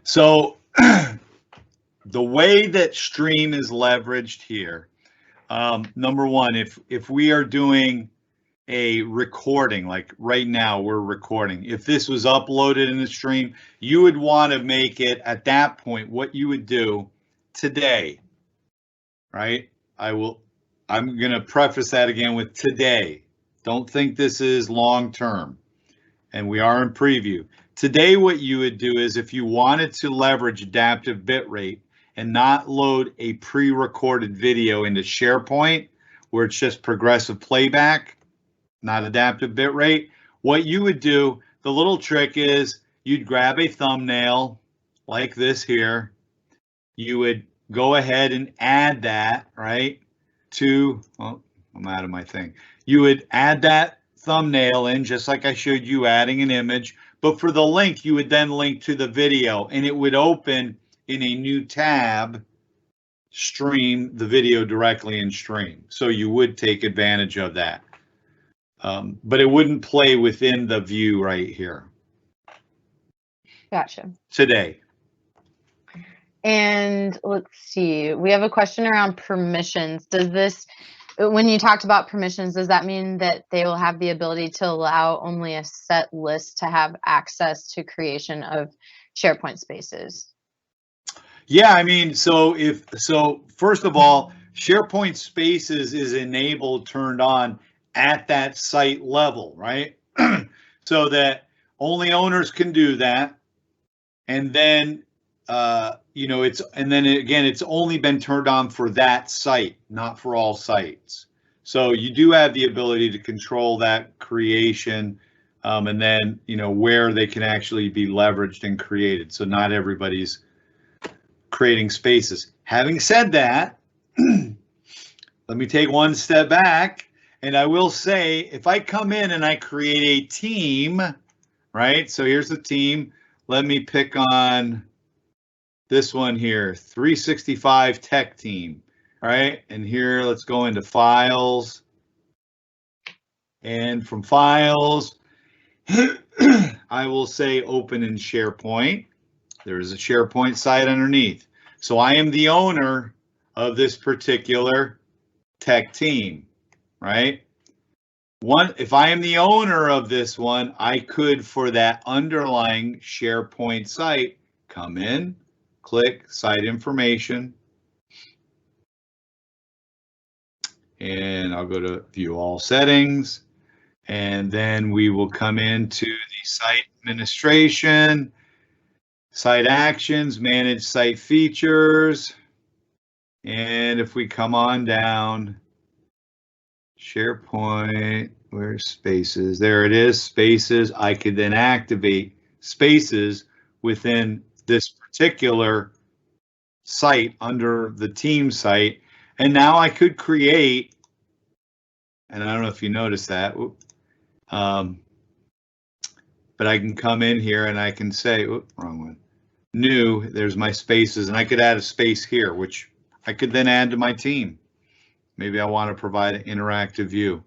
So the way that Stream is leveraged here, number one, if we are doing a recording, like right now we're recording, if this was uploaded in the Stream, you would want to make it at that point, what you would do today right? I'm going to preface that again with today. Don't think this is long term. And we are in preview. Today, what you would do is if you wanted to leverage adaptive bitrate and not load a pre-recorded video into SharePoint, where it's just progressive playback, not adaptive bitrate, what you would do, the little trick is you'd grab a thumbnail like this here. You would go ahead and add that, right, to, oh, I'm out of my thing. You would add that thumbnail in just like I showed you adding an image, but for the link, you would then link to the video and it would open in a new tab, stream the video directly in stream. So you would take advantage of that. But it wouldn't play within the view right here. Gotcha. Today. And let's see, we have a question around permissions. Does this, when you talked about permissions, does that mean that they will have the ability to allow only a set list to have access to creation of SharePoint Spaces? Yeah, I mean, so first of all, SharePoint Spaces is enabled, turned on at that site level, right? So that only owners can do that. And then, you know, it's only been turned on for that site, not for all sites. So you do have the ability to control that creation, and then, you know, where they can actually be leveraged and created. So not everybody's creating spaces. Having said that, let me take one step back, and I will say, if I come in and I create a team, right? So here's the team. Let me pick on this one here, 365 Tech Team, right? And here, let's go into Files. And from Files, I will say Open in SharePoint. There is a SharePoint site underneath. So I am the owner of this particular tech team, right? If I am the owner of this one, I could, for that underlying SharePoint site, come in, click Site Information, and I'll go to View All Settings, and then we will come into the Site Administration, Site Actions, Manage Site Features, and if we come on down, SharePoint, where's Spaces? There it is, Spaces. I could then activate Spaces within this particular site under the team site. And now I could create, and I don't know if you noticed that, but I can come in here and I can say, wrong one, new, there's my spaces, and I could add a space here, which I could then add to my team. Maybe I want to provide an interactive view.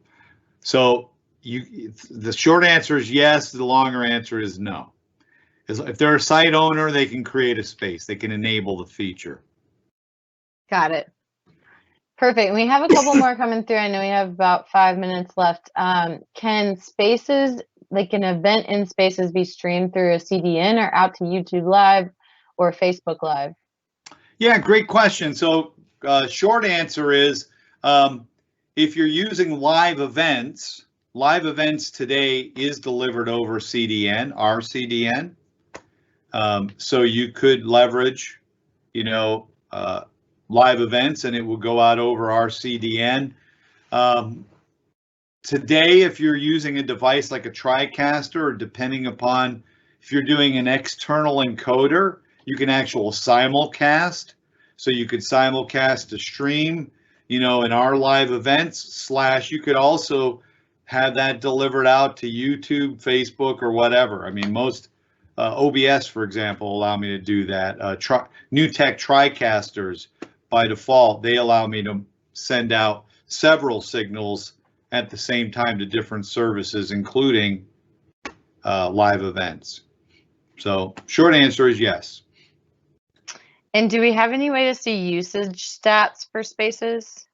So the short answer is yes, the longer answer is no. If they're a site owner, they can create a space. They can enable the feature. Got it. Perfect. We have a couple more coming through. I know we have about 5 minutes left. Can Spaces, like an event in Spaces, be streamed through a CDN or out to YouTube Live or Facebook Live? Yeah, great question. So short answer is, if you're using live events today is delivered over CDN, our CDN. So you could leverage, you know, live events and it will go out over our CDN. Today, if you're using a device like a TriCaster, or depending upon if you're doing an external encoder, you can actually simulcast. So you could simulcast a stream, you know, in our live events, / you could also have that delivered out to YouTube, Facebook, or whatever. I mean, most OBS, for example, allow me to do that. New Tech TriCasters, by default, they allow me to send out several signals at the same time to different services, including live events. So short answer is yes. And do we have any way to see usage stats for Spaces?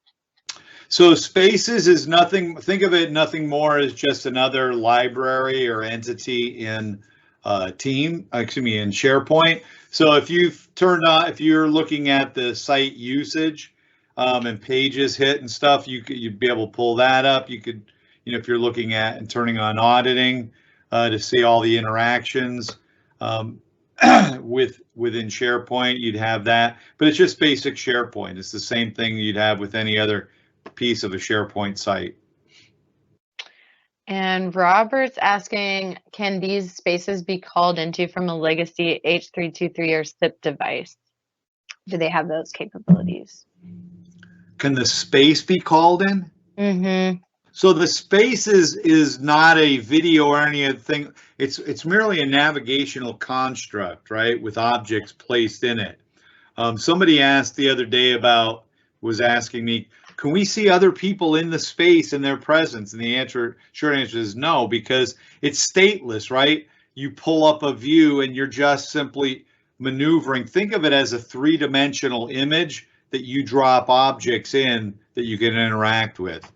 So Spaces is nothing, think of it nothing more as just another library or entity in in SharePoint. So if you've turned on, if you're looking at the site usage, and pages hit and stuff, you'd be able to pull that up. You could, if you're looking at and turning on auditing to see all the interactions within SharePoint, you'd have that. But it's just basic SharePoint. It's the same thing you'd have with any other piece of a SharePoint site. And Robert's asking, can these spaces be called into from a legacy H323 or SIP device? Do they have those capabilities? Can the space be called in? Mm-hmm. So the Spaces is not a video or anything. It's merely a navigational construct, right, with objects placed in it. Somebody asked the other day was asking me, can we see other people in the space and their presence? And the short answer is no, because it's stateless, right? You pull up a view and you're just simply maneuvering. Think of it as a three-dimensional image that you drop objects in that you can interact with.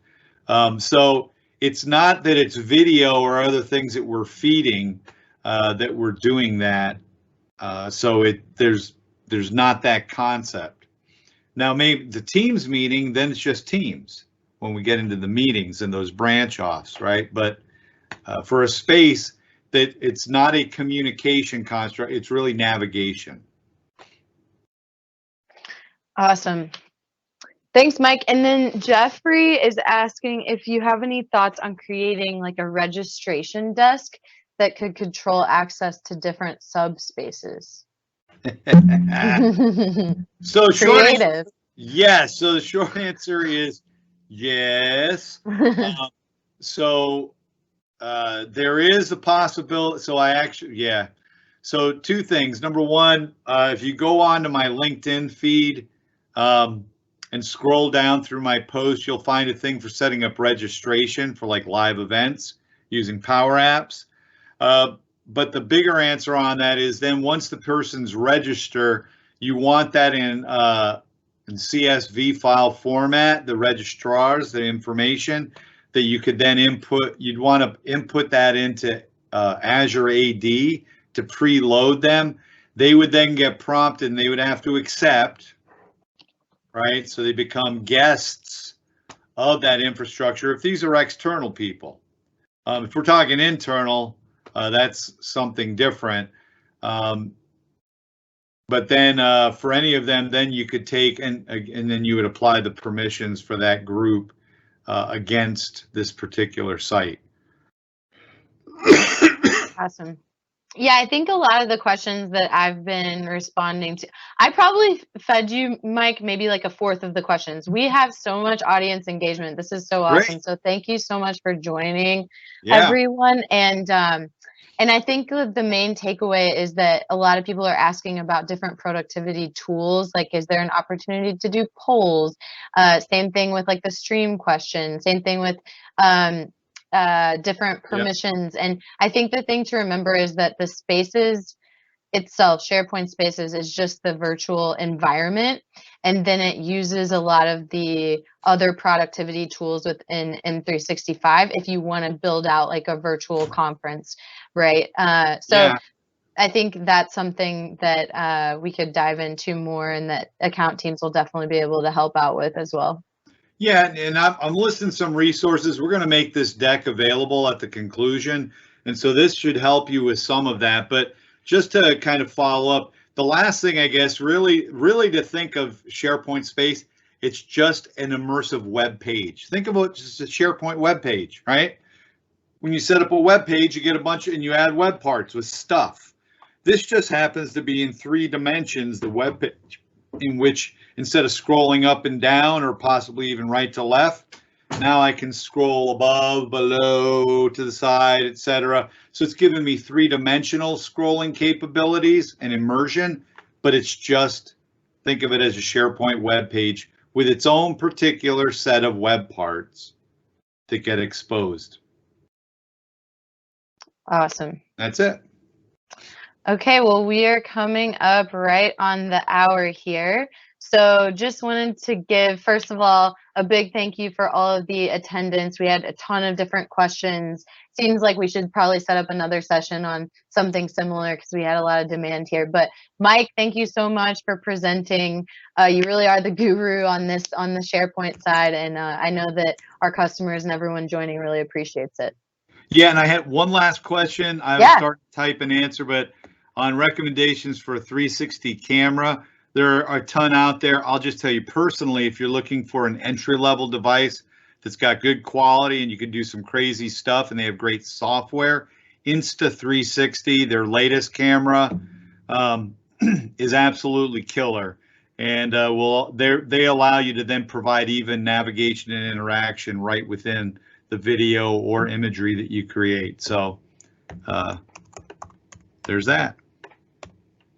So it's not that it's video or other things that we're feeding that we're doing that. So there's not that concept. Now, maybe the Teams meeting, then it's just Teams when we get into the meetings and those branch offs, right? But for a space, that it's not a communication construct, it's really navigation. Awesome. Thanks, Mike. And then Jeffrey is asking if you have any thoughts on creating like a registration desk that could control access to different subspaces. So creative. Yes. So the short answer is yes. So there is a possibility. So So two things. Number one, if you go onto my LinkedIn feed and scroll down through my posts, you'll find a thing for setting up registration for like live events using Power Apps. But the bigger answer on that is then once the person's register, you want that in CSV file format, the registrars, the information that you could then input. You'd want to input that into Azure AD to preload them. They would then get prompted and they would have to accept, right? So they become guests of that infrastructure if these are external people. If we're talking internal, that's something different. But then for any of them, then you could take and then you would apply the permissions for that group against this particular site. Awesome. Yeah, I think a lot of the questions that I've been responding to, I probably fed you, Mike, maybe like a fourth of the questions. We have so much audience engagement. This is so awesome. Great. So thank you so much for joining, everyone. And I think the main takeaway is that a lot of people are asking about different productivity tools. Like, is there an opportunity to do polls? Same thing with like the stream question. Same thing with different permissions. Yep. And I think the thing to remember is that the Spaces itself, SharePoint Spaces, is just the virtual environment. And then it uses a lot of the other productivity tools within M365 if you want to build out like a virtual conference, right? I think that's something that we could dive into more and that account teams will definitely be able to help out with as well. Yeah, and I'm listing some resources. We're going to make this deck available at the conclusion. And so this should help you with some of that. But just to kind of follow up, the last thing, I guess, really to think of SharePoint Space, it's just an immersive web page. Think about just a SharePoint web page, right? When you set up a web page, you get a bunch and you add web parts with stuff. This just happens to be in 3 dimensions, the web page, in which instead of scrolling up and down or possibly even right to left, now I can scroll above, below, to the side, etc. So it's giving me 3-dimensional scrolling capabilities and immersion, but it's just, think of it as a SharePoint web page with its own particular set of web parts that get exposed. Awesome. That's it. Okay, well, we are coming up right on the hour here. So So just wanted to give, first of all, a big thank you for all of the attendance. We had a ton of different questions. Seems like we should probably set up another session on something similar because we had a lot of demand here. But Mike, thank you so much for presenting. You really are the guru on this, on the SharePoint side. And I know that our customers and everyone joining really appreciates it. Yeah, and I had one last question. I was starting to type an answer, but on recommendations for a 360 camera, there are a ton out there. I'll just tell you personally, if you're looking for an entry-level device that's got good quality and you can do some crazy stuff and they have great software, Insta360, their latest camera, is absolutely killer. And they allow you to then provide even navigation and interaction right within the video or imagery that you create. So there's that.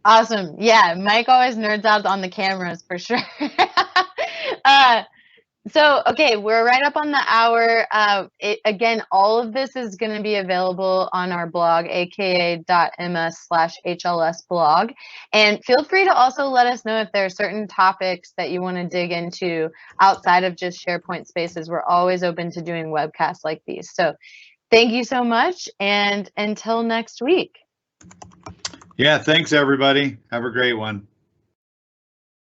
Awesome. Yeah, Mike always nerds out on the cameras for sure. So, okay, we're right up on the hour. Again, all of this is going to be available on our blog, aka.ms/HLS blog. And feel free to also let us know if there are certain topics that you want to dig into outside of just SharePoint Spaces. We're always open to doing webcasts like these. So thank you so much, and until next week. Yeah, thanks everybody. Have a great one.